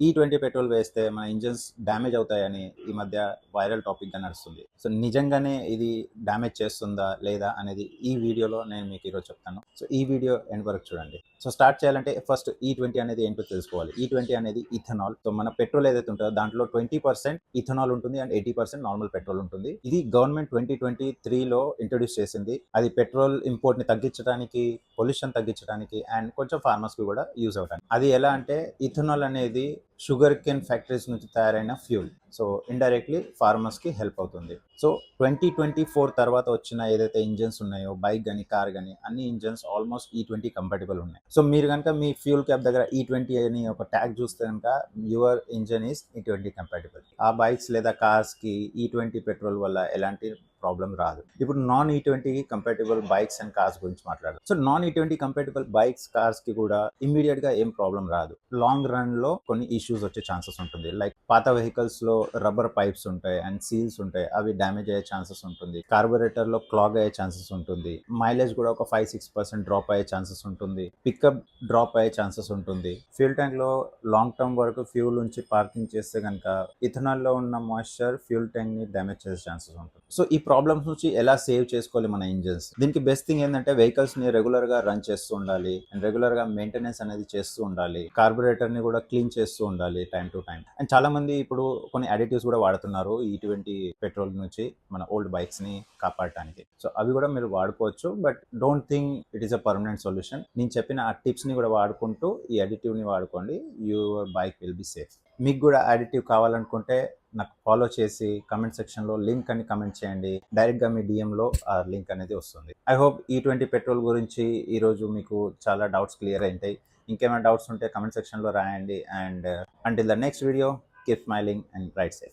E20 petrol వేస్తే మన engines damage అవుతాయని ఈ మధ్య వైరల్ టాపిక్‌గా నడుస్తుంది. సో, నిజంగానే ఇది డ్యామేజ్ చేస్తుందా? లేదా? అనేది ఈ వీడియోలో నేను మీకు ఈరోజు చెప్తాను. సో, ఈ వీడియో ఎండ్ వరకు చూడండి. సో, స్టార్ట్ చేయాలంటే ఫస్ట్ E20 అనేది ఏంటో తెలుసుకోవాలి. E20 అనేది ఇథనాల్. సో, మన పెట్రోల్ ఏదైతే ఉంటదో దాంట్లో 20% ఇథనాల్ ఉంటుంది అండ్ 80% నార్మల్ పెట్రోల్ ఉంటుంది. ఇది గవర్నమెంట్ 2023లో ఇంట్రొడ్యూస్ చేసింది. అది పెట్రోల్ ఇంపోర్ట్‌ని తగ్గించడానికి, పొల్యూషన్ తగ్గించడానికి అండ్ కొంచెం ఫార్మర్స్‌కి కూడా యూజ్ అవ్వడానికి. అది ఎలా అంటే ఇథనాల్ అనేది షుగర్ కేన్ ఫ్యాక్టరీస్ నుంచి తయారైన ఫ్యూల్. సో ఇండైరెక్ట్లీ ఫార్మర్స్కి హెల్ప్ అవుతుంది. సో 2024 తర్వాత వచ్చిన ఏదైతే ఇంజన్స్ ఉన్నాయో బైక్ కానీ కార్ కానీ అన్ని ఇంజన్స్ ఆల్మోస్ట్ E20 కంపాటిబుల్ ఉన్నాయి. సో మీరు కనుక మీ ఫ్యూల్ క్యాప్ దగ్గర E20 అని ఒక ట్యాగ్ చూస్తే కనుక your engine is E20 compatible. ఆ బైక్స్ లేదా కార్స్కి E20 పెట్రోల్ వల్ల ఎలాంటి ప్రాబ్లం రాదు. ఇప్పుడు non E20 compatible bikes and cars గురించి మాట్లాడదాం. So non E20 compatible bikes cars కి కూడా ఇమ్మీడియట్ గా ఏం ప్రాబ్లం రాదు. లాంగ్ రన్ లో కొన్ని ఇష్యూస్ వచ్చే ఛాన్సెస్ ఉంటుంది. లైక్ పాత వెహికల్స్ లో రబ్బర్ పైప్స్ ఉంటాయి అండ్ సీల్స్ ఉంటాయి, అవి డ్యామేజ్ అయ్యే ఛాన్సెస్ ఉంటుంది. కార్బొరేటర్ లో క్లాగ్ అయ్యే ఛాన్సెస్ ఉంటుంది. మైలేజ్ కూడా ఒక 5-6% డ్రాప్ అయ్యే ఛాన్సెస్ ఉంటుంది. పికప్ డ్రాప్ అయ్యే ఛాన్సెస్ ఉంటుంది. ఫ్యూల్ ట్యాంక్ లో లాంగ్ టర్మ్ వరకు ఫ్యూల్ ఉంచి పార్కింగ్ చేస్తే కనుక ఇథనాల్ లో ఉన్న మాయిశ్చర్ ఫ్యూల్ ట్యాంక్ ని డ్యామేజ్ చేసే ఛాన్సెస్ ఉంటుంది. సో ఈ ప్రాబ్లమ్స్ నుంచి ఎలా సేవ్ చేసుకోవాలి మన ఇంజన్స్? దీనికి బెస్ట్ థింగ్ ఏంటంటే వెహికల్స్ ని రెగ్యులర్ గా రన్ చేస్తూ ఉండాలి అండ్ రెగ్యులర్ గా మెయింటెనెన్స్ అనేది చేస్తూ ఉండాలి. కార్బొరేటర్ ని కూడా క్లీన్ చేస్తూ ఉండాలి టైం టు టైం. అండ్ చాలా మంది ఇప్పుడు కొన్ని అడిటివ్స్ కూడా వాడుతున్నారు E20 పెట్రోల్ నుంచి మన ఓల్డ్ బైక్స్ ని కాపాడటానికి. సో అవి కూడా మీరు వాడుకోవచ్చు, but don't think it is a permanent solution. నేను చెప్పిన ఆ టిప్స్ ని కూడా వాడుకుంటూ ఈ అడిటివ్ ని వాడుకోండి. Your bike will be safe. మీకు కూడా అడిటివ్ కావాలనుకుంటే నాకు ఫాలో చేసి కమెంట్ సెక్షన్లో లింక్ అని కమెంట్ చేయండి. డైరెక్ట్గా మీ డిఎంలో ఆ లింక్ అనేది వస్తుంది. ఐ హోప్ E20 పెట్రోల్ గురించి ఈరోజు మీకు చాలా డౌట్స్ క్లియర్ అయింటాయి. ఇంకేమైనా డౌట్స్ ఉంటే కమెంట్ సెక్షన్లో రాయండి. And until the next video, keep smiling and ride safe.